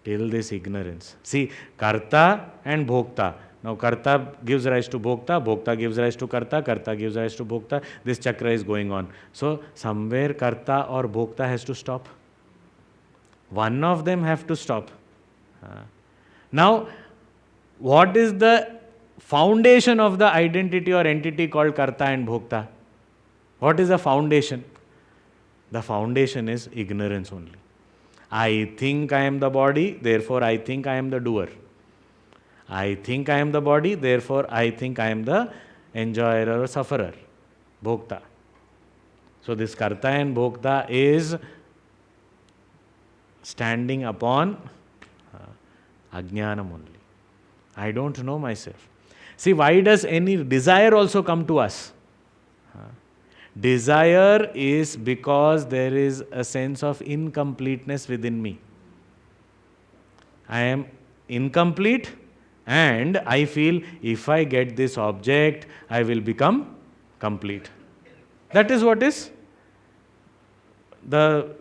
Till this ignorance. See, karta and bhokta. Now karta gives rise to bhokta, bhokta gives rise to karta, karta gives rise to bhokta. This chakra is going on. So somewhere karta or bhokta has to stop. One of them have to stop. Now, what is the foundation of the identity or entity called karta and bhokta? What is the foundation? The foundation is ignorance only. I think I am the body, therefore I think I am the doer. I think I am the body, therefore I think I am the enjoyer or sufferer, bhokta. So this karta and bhokta is standing upon ajnanam only. I don't know myself. See, why does any desire also come to us? Desire is because there is a sense of incompleteness within me. I am incomplete and I feel if I get this object, I will become complete. That is what is the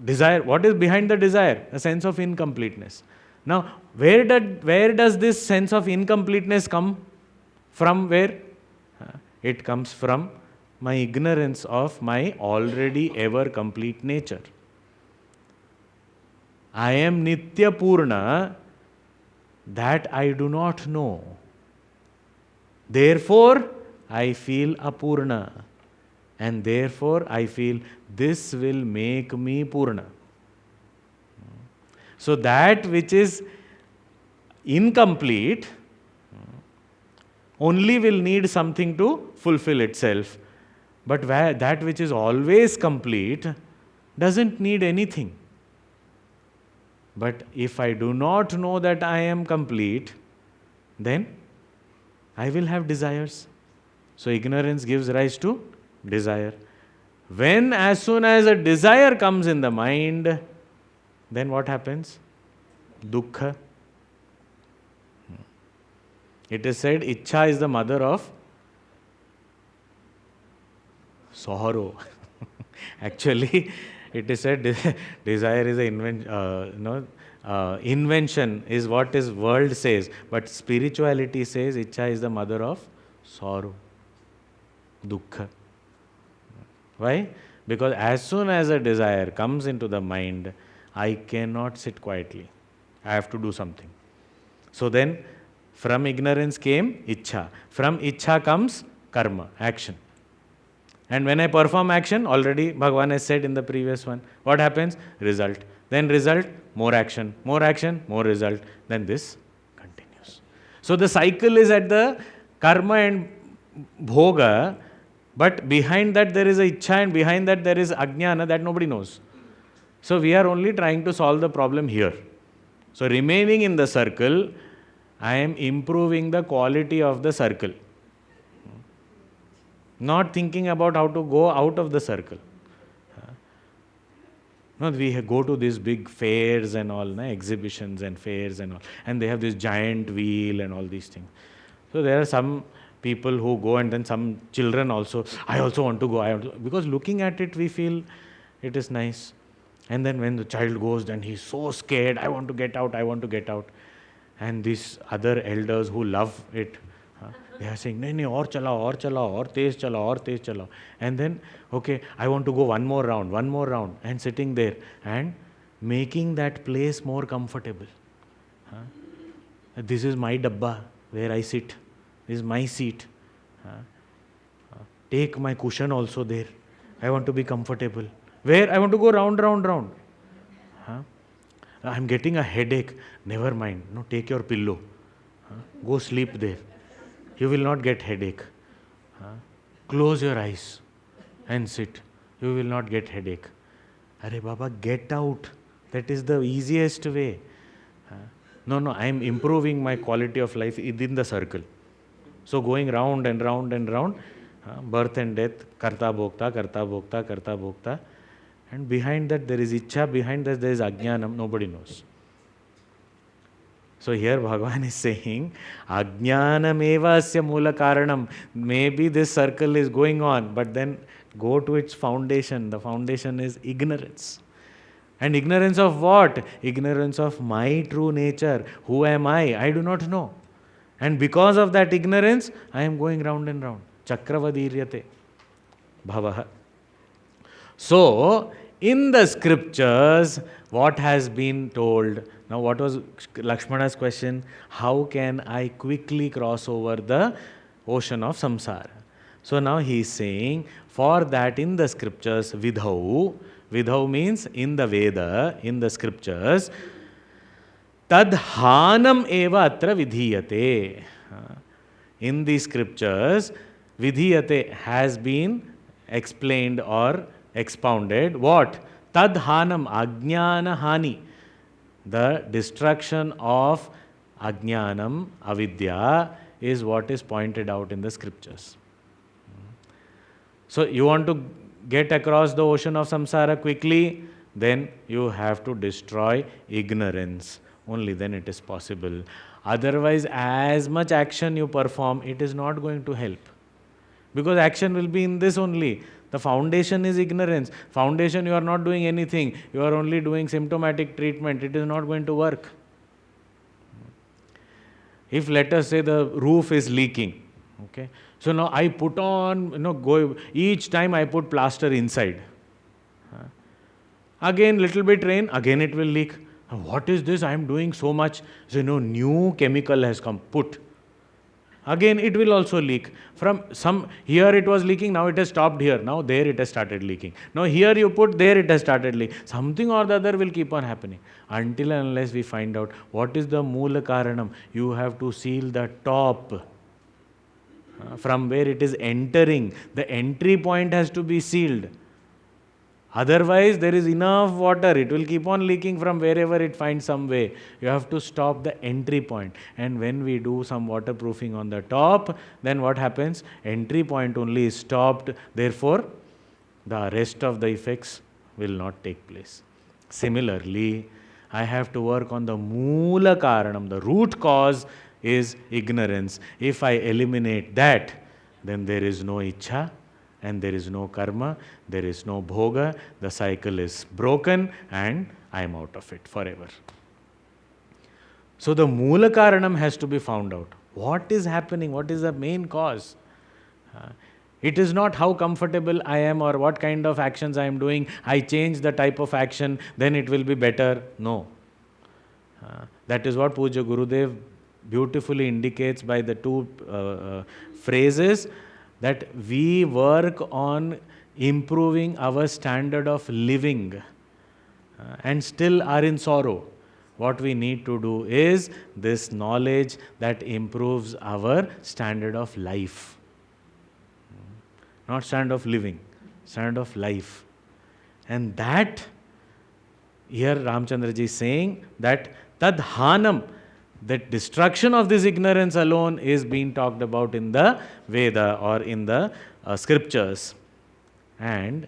desire. What is behind the desire? A sense of incompleteness. Now, where does this sense of incompleteness come from? Where? It comes from my ignorance of my already ever complete nature. I am Nitya Purna, that I do not know. Therefore, I feel Apurna. And therefore, I feel this will make me Purna. So that which is incomplete only will need something to fulfill itself. But that which is always complete doesn't need anything. But if I do not know that I am complete, then I will have desires. So ignorance gives rise to desire. As soon as a desire comes in the mind, then what happens? Dukkha. It is said, Ichha is the mother of sorrow. Actually, it is said desire is an invention is what this world says, but spirituality says Ichha is the mother of sorrow, dukkha. Why? Because as soon as a desire comes into the mind, I cannot sit quietly. I have to do something. So then, from ignorance came Ichha. From Ichha comes karma, action. And when I perform action, already Bhagavan has said in the previous one, what happens? Result. Then result, more action, more result. Then this continues. So the cycle is at the karma and bhoga, but behind that there is a Ichha and behind that there is ajnana that nobody knows. So we are only trying to solve the problem here. So remaining in the circle, I am improving the quality of the circle. Not thinking about how to go out of the circle. No, we go to these big fairs and all, exhibitions and fairs and all, and they have this giant wheel and all these things. So there are some people who go, and then some children also, I also want to go, because looking at it we feel it is nice. And then when the child goes, then he's so scared, I want to get out. And these other elders who love it, they are saying, nahi, aur tez chalao. And then, okay, I want to go one more round, and sitting there. And making that place more comfortable. This is my dabba where I sit. This is my seat. Take my cushion also there. I want to be comfortable. Where? I want to go round, round, round. I'm getting a headache. Never mind. No, take your pillow. Go sleep there. You will not get headache. Close your eyes and sit. You will not get headache. Arey Baba, get out. That is the easiest way. No, I am improving my quality of life within the circle. So going round and round and round, birth and death, karta bhokta, karta bhokta, karta bhokta. And behind that there is ichcha, behind that there is ajnanam, nobody knows. So here Bhagavan is saying, ajnanam eva asya mula karanam. Maybe this circle is going on, but then go to its foundation. The foundation is ignorance. And ignorance of what? Ignorance of my true nature. Who am I? I do not know. And because of that ignorance, I am going round and round. Chakravadhiryate bhavaha. So, in the scriptures, what has been told? Now, what was Lakshmana's question? How can I quickly cross over the ocean of samsara? So now he is saying, for that in the scriptures, vidhau. Vidhau means in the Veda, in the scriptures, tadhanam eva atra vidhiyate. In the scriptures, vidhiyate has been explained or expounded. What? Tadhanam, ajnana hani. The destruction of ajnanam, avidya, is what is pointed out in the scriptures. So you want to get across the ocean of samsara quickly, then you have to destroy ignorance. Only then it is possible. Otherwise, as much action you perform, it is not going to help. Because action will be in this only. The foundation is ignorance. Foundation, you are not doing anything. You are only doing symptomatic treatment. It is not going to work. If, let us say, the roof is leaking, okay. So now I put on, each time I put plaster inside. Again, little bit rain, again it will leak. What is this? I am doing so much. So, new chemical has come. Put. Again, it will also leak. From here it was leaking, now it has stopped here. Now there it has started leaking. Now here you put, there it has started leaking. Something or the other will keep on happening. Until and unless we find out what is the mula karanam, you have to seal the top. From where it is entering, the entry point has to be sealed. Otherwise, there is enough water. It will keep on leaking from wherever it finds some way. You have to stop the entry point. And when we do some waterproofing on the top, then what happens? Entry point only is stopped. Therefore, the rest of the effects will not take place. Similarly, I have to work on the mula karanam. The root cause is ignorance. If I eliminate that, then there is no ichcha and there is no karma, there is no bhoga, the cycle is broken and I am out of it forever. So the mula karanam has to be found out. What is happening? What is the main cause? It is not how comfortable I am or what kind of actions I am doing. I change the type of action, then it will be better. No. That is what Puja Gurudev beautifully indicates by the two phrases, that we work on improving our standard of living and still are in sorrow. What we need to do is this knowledge that improves our standard of life. Not standard of living, standard of life. And that, here Ramchandraji is saying that tadhanam, that destruction of this ignorance alone is being talked about in the Veda or in the scriptures. And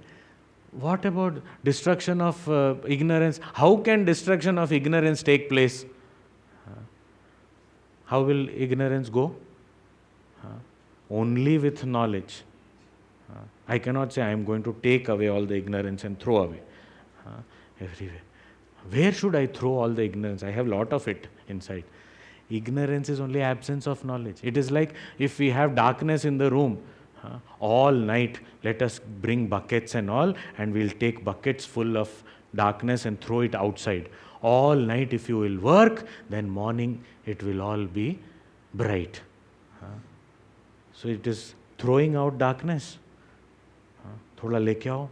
what about destruction of ignorance? How can destruction of ignorance take place? How will ignorance go? Only with knowledge. I cannot say I am going to take away all the ignorance and throw away everywhere. Where should I throw all the ignorance? I have a lot of it inside. Ignorance is only absence of knowledge. It is like if we have darkness in the room, all night, let us bring buckets and all, and we'll take buckets full of darkness and throw it outside. All night if you will work, then morning it will all be bright. So it is throwing out darkness. थोड़ा लेके आओ,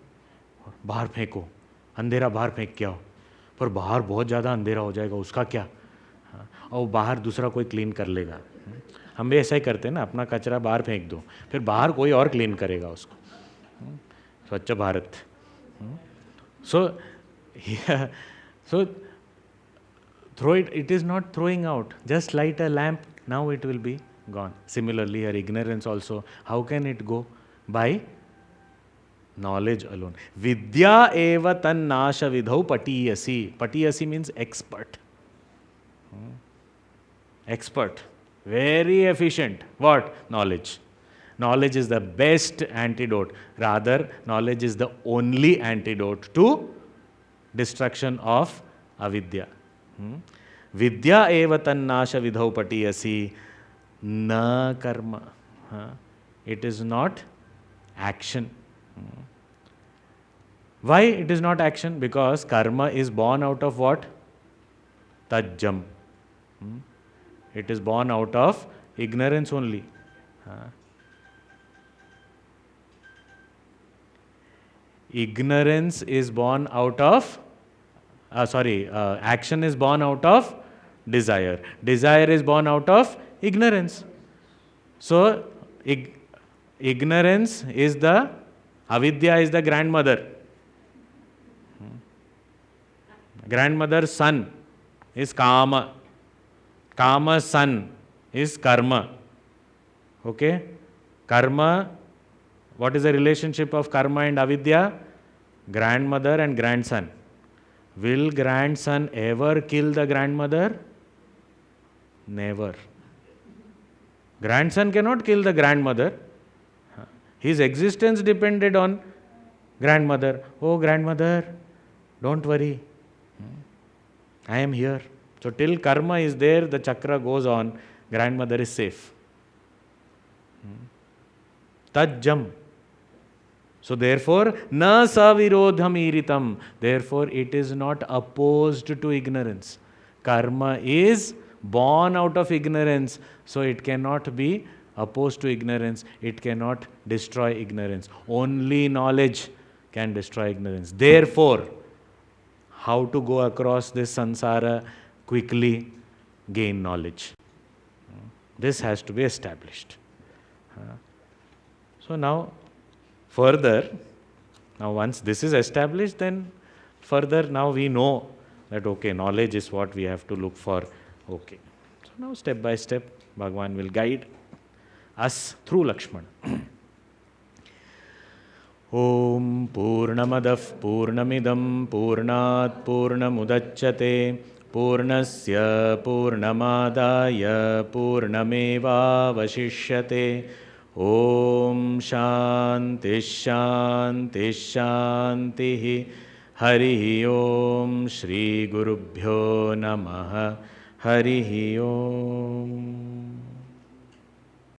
बाहर फेंको, अंधेरा बाहर फेंक के आओ, पर बाहर बहुत ज़्यादा अंधेरा हो जाएगा, उसका क्या? और बाहर दूसरा कोई क्लीन कर लेगा. हम भी ऐसा ही करते हैं ना, अपना कचरा बाहर फेंक दो, फिर बाहर कोई और क्लीन करेगा उसको. स्वच्छ Bharat. So throw it. It is not throwing out. Just light a lamp. Now it will be gone. Similarly, her ignorance also. How can it go? By knowledge alone. Vidya eva tan nasha vidhau patiyasi. Patiyasi means expert. Expert. Very efficient. What? Knowledge. Knowledge is the best antidote. Rather, knowledge is the only antidote to destruction of avidya. Vidya eva tannasha vidhau patiyasi na karma. It is not action. Why it is not action? Because karma is born out of what? Tajjam. It is born out of ignorance only. Ignorance is born out of, action is born out of desire. Desire is born out of ignorance. So, ignorance is the, avidya is the grandmother. Grandmother's son is kama. Kama's son is karma. Okay? Karma, what is the relationship of karma and avidya? Grandmother and grandson. Will grandson ever kill the grandmother? Never. Grandson cannot kill the grandmother. His existence depended on grandmother. Oh, grandmother, don't worry. I am here. So till karma is there, the chakra goes on, grandmother is safe. Tajjam. So therefore, na savirodham iritam. Therefore, it is not opposed to ignorance. Karma is born out of ignorance. So it cannot be opposed to ignorance. It cannot destroy ignorance. Only knowledge can destroy ignorance. Therefore, how to go across this samsara quickly? Gain knowledge. This has to be established. So now, further, once this is established, then further now we know that okay, knowledge is what we have to look for. Okay. So now step by step, Bhagavan will guide us through Lakshmana. Om Purnamadav Purnamidam Purnat Purnamudachyate Purnasya Purnamadaya Purnameva Vashishyate. Om Shanti Shanti Shanti. Harihi Om Shri Gurubhyo Namaha. Harihi Om.